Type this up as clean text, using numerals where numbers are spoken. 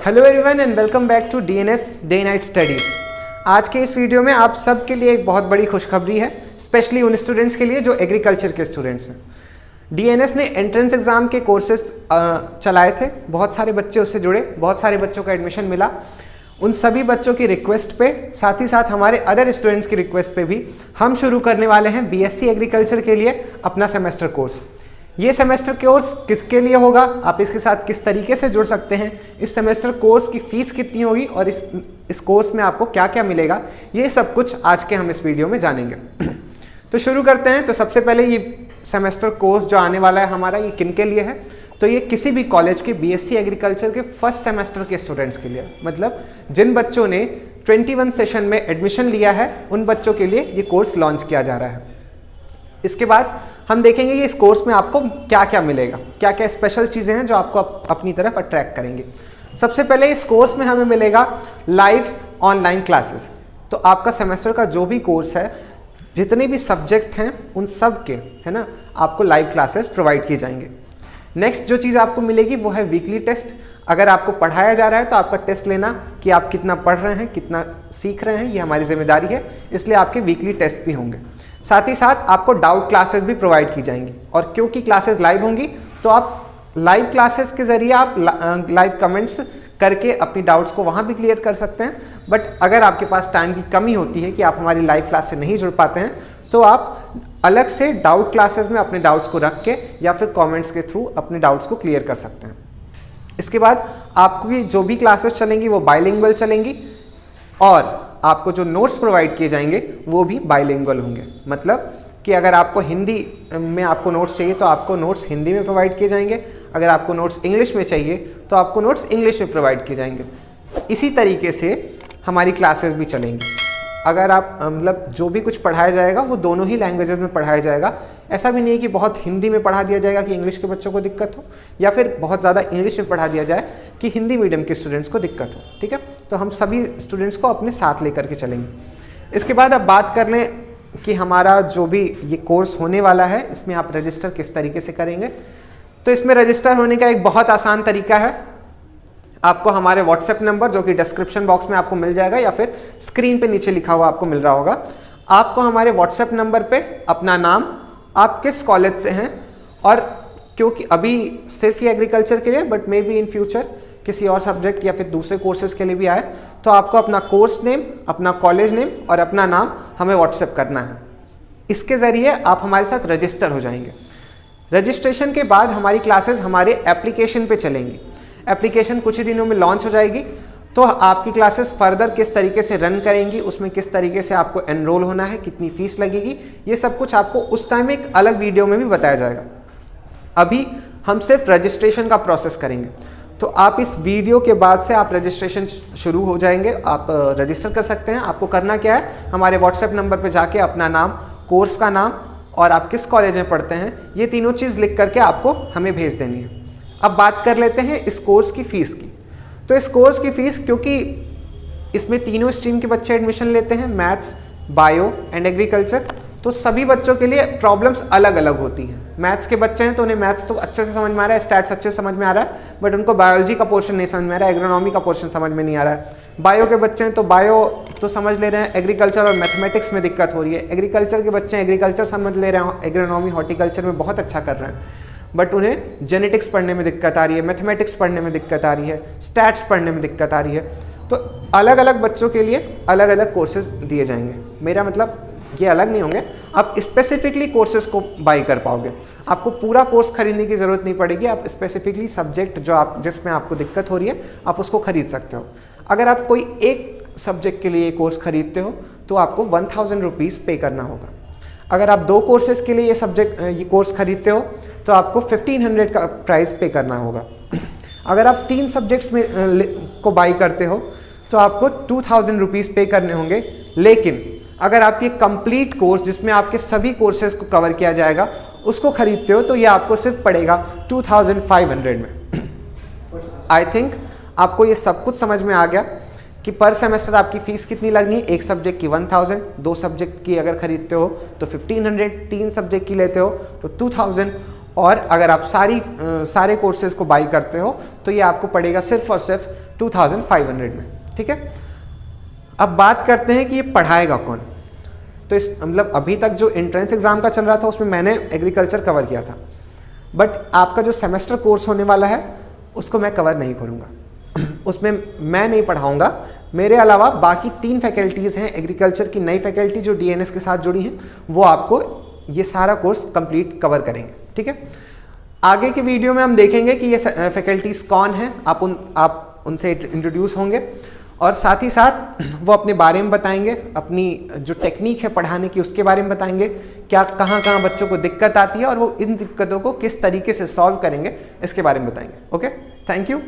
Hello everyone and welcome back to DNS day night studies. आज के इस video में आप सब के लिए एक बहुत बड़ी खुशखबरी है, स्पेशली उन स्टूडेंट्स के लिए जो एग्रीकल्चर के स्टूडेंट्स हैं। डीएनएस ने एंट्रेंस एग्ज़ाम के कोर्सेज चलाए थे, बहुत सारे बच्चे उससे जुड़े, बहुत सारे बच्चों का एडमिशन मिला। उन सभी बच्चों की रिक्वेस्ट पे, साथ ही साथ हमारे अदर स्टूडेंट्स की रिक्वेस्ट पे भी हम शुरू करने वाले हैं बीएससी एग्रीकल्चर के लिए अपना सेमेस्टर कोर्स। ये सेमेस्टर कोर्स किसके लिए होगा, आप इसके साथ किस तरीके से जुड़ सकते हैं, इस सेमेस्टर कोर्स की फ़ीस कितनी होगी और इस कोर्स में आपको क्या क्या मिलेगा, ये सब कुछ आज के हम इस वीडियो में जानेंगे। तो शुरू करते हैं। तो सबसे पहले ये सेमेस्टर कोर्स जो आने वाला है हमारा, ये किन के लिए है? तो ये किसी भी कॉलेज के बीएससी एग्रीकल्चर के फर्स्ट सेमेस्टर के स्टूडेंट्स के लिए, मतलब जिन बच्चों ने 21 सेशन में एडमिशन लिया है उन बच्चों के लिए ये कोर्स लॉन्च किया जा रहा है। इसके बाद हम देखेंगे कि इस कोर्स में आपको क्या क्या मिलेगा, क्या क्या स्पेशल चीज़ें हैं जो आपको अपनी तरफ अट्रैक्ट करेंगे। सबसे पहले इस कोर्स में हमें मिलेगा लाइव ऑनलाइन क्लासेस। तो आपका सेमेस्टर का जो भी कोर्स है, जितने भी सब्जेक्ट हैं उन सब के, है ना, आपको लाइव क्लासेस प्रोवाइड किए जाएंगे। नेक्स्ट जो चीज़ आपको मिलेगी वो है वीकली टेस्ट। अगर आपको पढ़ाया जा रहा है तो आपका टेस्ट लेना कि आप कितना पढ़ रहे हैं, कितना सीख रहे हैं, ये हमारी जिम्मेदारी है, इसलिए आपके वीकली टेस्ट भी होंगे। साथ ही साथ आपको डाउट क्लासेस भी प्रोवाइड की जाएंगी, और क्योंकि क्लासेस लाइव होंगी तो आप लाइव क्लासेस के ज़रिए आप लाइव कमेंट्स करके अपनी डाउट्स को वहाँ भी क्लियर कर सकते हैं। बट अगर आपके पास टाइम की कमी होती है कि आप हमारी लाइव क्लास से नहीं जुड़ पाते हैं, तो आप अलग से डाउट क्लासेस में अपने डाउट्स को रख के या फिर कमेंट्स के थ्रू अपने डाउट्स को क्लियर कर सकते हैं। इसके बाद आपकी जो भी क्लासेस चलेंगी वो बाइलिंगुअल चलेंगी, और आपको जो नोट्स प्रोवाइड किए जाएंगे वो भी बाइलिंगुअल होंगे। मतलब कि अगर आपको हिंदी में आपको नोट्स चाहिए तो आपको नोट्स हिंदी में प्रोवाइड किए जाएंगे, अगर आपको नोट्स इंग्लिश में चाहिए तो आपको नोट्स इंग्लिश में प्रोवाइड किए जाएंगे। इसी तरीके से हमारी क्लासेस भी चलेंगी। अगर आप मतलब जो भी कुछ पढ़ाया जाएगा वो दोनों ही लैंग्वेजेस में पढ़ाया जाएगा। ऐसा भी नहीं है कि बहुत हिंदी में पढ़ा दिया जाएगा कि इंग्लिश के बच्चों को दिक्कत हो, या फिर बहुत ज़्यादा इंग्लिश में पढ़ा दिया जाए कि हिंदी मीडियम के स्टूडेंट्स को दिक्कत हो। ठीक है, तो हम सभी स्टूडेंट्स को अपने साथ लेकर के चलेंगे। इसके बाद अब बात कर लें कि हमारा जो भी ये कोर्स होने वाला है इसमें आप रजिस्टर किस तरीके से करेंगे। तो इसमें रजिस्टर होने का एक बहुत आसान तरीका है। आपको हमारे व्हाट्सएप नंबर, जो कि डिस्क्रिप्शन बॉक्स में आपको मिल जाएगा या फिर स्क्रीन पे नीचे लिखा हुआ आपको मिल रहा होगा, आपको हमारे व्हाट्सएप नंबर पे अपना नाम, आप किस कॉलेज से हैं, और क्योंकि अभी सिर्फ ये एग्रीकल्चर के लिए, but may be in future किसी और सब्जेक्ट या फिर दूसरे कोर्सेज के लिए भी आए, तो आपको अपना कोर्स नेम, अपना कॉलेज नेम और अपना नाम हमें व्हाट्सएप करना है। इसके ज़रिए आप हमारे साथ रजिस्टर हो जाएंगे। रजिस्ट्रेशन के बाद हमारी क्लासेस हमारे एप्लीकेशन पे चलेंगी। एप्लीकेशन कुछ ही दिनों में लॉन्च हो जाएगी, तो आपकी क्लासेस फर्दर किस तरीके से रन करेंगी, उसमें किस तरीके से आपको एनरोल होना है, कितनी फ़ीस लगेगी, ये सब कुछ आपको उस टाइम एक अलग वीडियो में भी बताया जाएगा। अभी हम सिर्फ रजिस्ट्रेशन का प्रोसेस करेंगे। तो आप इस वीडियो के बाद से आप रजिस्ट्रेशन शुरू हो जाएंगे, आप रजिस्टर कर सकते हैं। आपको करना क्या है, हमारे व्हाट्सएप नंबर पर जाके अपना नाम, कोर्स का नाम और आप किस कॉलेज में पढ़ते हैं, ये तीनों चीज़ लिख करके आपको हमें भेज देनी है। अब बात कर लेते हैं इस कोर्स की फ़ीस की। तो इस कोर्स की फ़ीस, क्योंकि इसमें तीनों स्ट्रीम के बच्चे एडमिशन लेते हैं, मैथ्स, बायो एंड एग्रीकल्चर, तो सभी बच्चों के लिए प्रॉब्लम्स अलग अलग होती हैं। मैथ्स के बच्चे हैं तो उन्हें मैथ्स तो अच्छे से समझ में आ रहा है, स्टैट्स अच्छे से समझ में आ रहा है, बट उनको बायोलॉजी का पोर्शन नहीं समझ में आ रहा है, एग्रोनॉमी का पोर्शन समझ में नहीं आ रहा है। बायो के बच्चे हैं तो बायो तो समझ ले रहे हैं, एग्रीकल्चर और मैथमेटिक्स में दिक्कत हो रही है। एग्रीकल्चर के बच्चे हैं, एग्रीकल्चर समझ ले रहे हैं, एग्रोनॉमी हॉर्टिकल्चर में बहुत अच्छा कर रहे हैं, बट उन्हें जेनेटिक्स पढ़ने में दिक्कत आ रही है, मैथमेटिक्स पढ़ने में दिक्कत आ रही है, स्टैट्स पढ़ने में दिक्कत आ रही है। तो अलग अलग बच्चों के लिए अलग अलग कोर्सेज दिए जाएंगे। मेरा मतलब ये अलग नहीं होंगे, आप स्पेसिफिकली कोर्सेज को बाई कर पाओगे। आपको पूरा कोर्स खरीदने की ज़रूरत नहीं पड़ेगी, आप स्पेसिफिकली सब्जेक्ट जिसमें आपको दिक्कत हो रही है आप उसको खरीद सकते हो। अगर आप कोई एक सब्जेक्ट के लिए कोर्स खरीदते हो तो आपको 1000 रुपीज़ पे करना होगा। अगर आप 2 कोर्सेज के लिए ये कोर्स खरीदते हो तो आपको 1500 का प्राइस पे करना होगा। अगर आप 3 सब्जेक्ट्स में को बाई करते हो तो आपको 2000 रुपीज़ पे करने होंगे। लेकिन अगर आप ये कंप्लीट कोर्स, जिसमें आपके सभी कोर्सेज को कवर किया जाएगा, उसको खरीदते हो तो ये आपको सिर्फ पड़ेगा 2500 में। आई थिंक आपको ये सब कुछ समझ में आ गया कि पर सेमेस्टर आपकी फ़ीस कितनी लगनी है। एक सब्जेक्ट की 1000, 2 सब्जेक्ट की अगर खरीदते हो तो 1500, 3 सब्जेक्ट की लेते हो तो 2000, और अगर आप सारे कोर्सेज को बाई करते हो तो ये आपको पड़ेगा सिर्फ और सिर्फ 2500 में। ठीक है, अब बात करते हैं कि ये पढ़ाएगा कौन। तो इस मतलब अभी तक जो एंट्रेंस एग्जाम का चल रहा था उसमें मैंने एग्रीकल्चर कवर किया था, बट आपका जो सेमेस्टर कोर्स होने वाला है उसको मैं कवर नहीं करूँगा। उसमें मैं नहीं पढ़ाऊँगा, मेरे अलावा बाकी 3 फैकल्टीज़ हैं एग्रीकल्चर की, नई फैकल्टी जो डीएनएस के साथ जुड़ी हैं, वो आपको ये सारा कोर्स कंप्लीट कवर करेंगे। ठीक है, आगे के वीडियो में हम देखेंगे कि ये फैकल्टीज़ कौन हैं, आप उनसे इंट्रोड्यूस होंगे और साथ ही साथ वो अपने बारे में बताएंगे, अपनी जो टेक्निक है पढ़ाने की उसके बारे में बताएंगे, क्या कहाँ बच्चों को दिक्कत आती है और वो इन दिक्कतों को किस तरीके से सॉल्व करेंगे इसके बारे में बताएंगे। Okay, thank you.